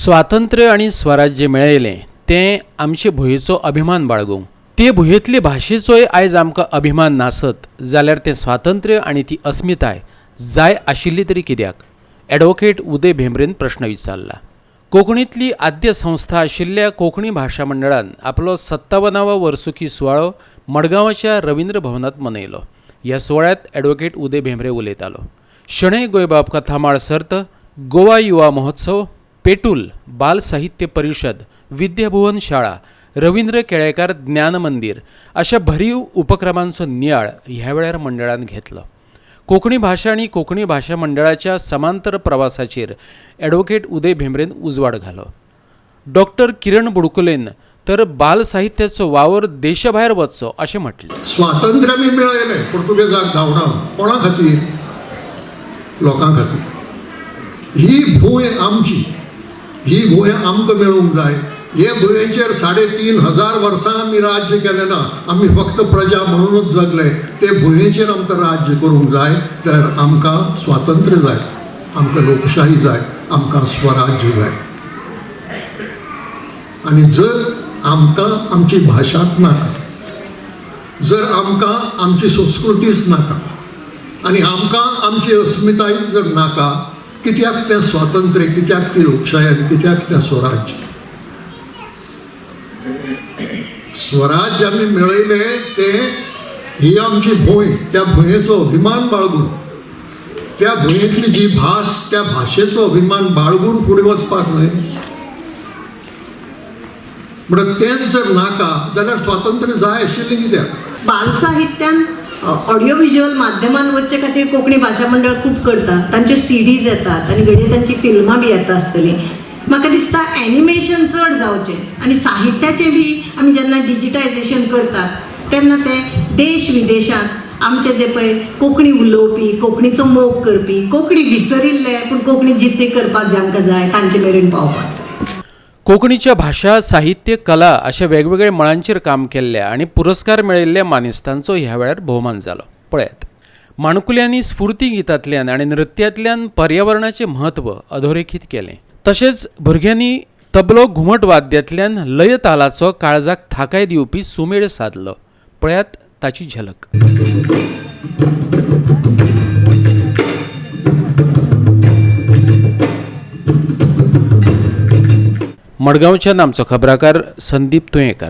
स्वातंत्र्य आणि स्वराज्य मेळयलें तें आमचे भुंयेचो अभिमान बाळगूंक. ते भुंयेंतले भाशेचोय आयज आमकां अभिमान नासत जाल्यार तें स्वातंत्र्य आनी ती अस्मिताय जाय आशिल्ली तरी कित्याक? ॲडव्होकेट उदय भेंब्रेन प्रश्न विचारला. कोंकणींतली आद्य संस्था आशिल्ल्या कोंकणी भाशा मंडळान आपलो 57वा वर्सुकी सुवाळो मडगांवच्या रवींद्र भवनात मनयलो. ह्या सुवाळ्यात ॲडव्होकेट उदय भेंब्रे उलयतालो. शणै गोंयबाब कथामाळ सर्त, गोवा युवा महोत्सव, पेटूल बाल साहित्य परिशद, विद्याभुवन शाळा, रवींद्र केळेकार ज्ञान मंदिर अशा भरीव उपक्रमांचो नियाळ ह्या वेळार मंडळान घेतलो. कोंकणी भाशा आनी कोंकणी भाशा मंडळाच्या समांतर प्रवासाचेर ॲडव्होकेट उदय भेंब्रेन उजवाड घालो. डॉक्टर किरण बुडकुलेन तर बाल साहित्याचो वावर देशाभायर वचचो अशें म्हटलें. स्वातंत्र्य आमी मेळयलें पुर्तुगेजाक धांवना. कोणा खातीर? लोकां खातीर. ही भूंय आमची, ही भूंय आमकां मेळूंक जाय. हे भुंयेचेर 3,500 वर्सां आमी राज्य केलें ना. आमी फक्त प्रजा म्हणूनच जगले. ते भुंयेचेर आमकां राज्य करूंक जाय जाल्यार आमकां स्वातंत्र्य जाय, आमकां लोकशाही जाय, आमकां स्वराज्य जाय. आनी जर आमकां आमची भाशाच नाका, जर आमकां आमची संस्कृतीच नाका आनी आमकां आमची अस्मिताय जर नाका, कित्याक तें स्वातंत्र्य, कित्याक ती लोकशाही आनी कित्याक तें स्वराज्य? स्वराज्य आमी मेळयलें तें ही आमची भूंय, त्या भुंयेचो अभिमान बाळगून, त्या भुंयेंतली जी भास, त्या भाशेचो अभिमान बाळगून फुडें वचपाक न्हय. म्हणून तेंच जर नाका जाल्यार स्वातंत्र्य जाय आशिल्लें कित्याक? बाल साहित्यान ऑडिओ व्हिज्युअल माध्यमान वचचे खातीर कोंकणी भाशा मंडळ खूब करता. तांच्यो सीडीज येतात आनी घडये तांची फिल्मां बी येता आसतलीं. म्हाका दिसता एनिमेशन चड जावचें आनी साहित्याचें बी आमी जेन्ना डिजिटायजेशन करतात तेन्ना तें देश विदेशांत आमचे जे पळय कोंकणी उलोवपी, कोंकणीचो मोग करपी, कोंकणी विसरिल्ले पूण कोंकणी जित्ती करपाक जे आमकां जाय तांचे मेरेन पावपाक जाय. कोंकणीच्या भाशा, साहित्य, कला अशा वेगवेगळ्या मळांचेर काम केल्ल्या आणि पुरस्कार मेळयल्ल्या मानेस्तांचो ह्या वेळार भोवमान जालो. पळयात, माणकुल्यांनी स्फूर्ती गितांतल्यान आनी नृत्यांतल्यान पर्यावरणाचें म्हत्व अधोरेखीत केलें. तशेंच भुरग्यांनी तबलो घुमट वाद्यांतल्यान लय तालाचो काळजाक थाकाय दिवपी सुमेळ साधलो. पळयात ताची झलक. मडगांवच्यान आमचो खबराकार संदीप तुयेंकार.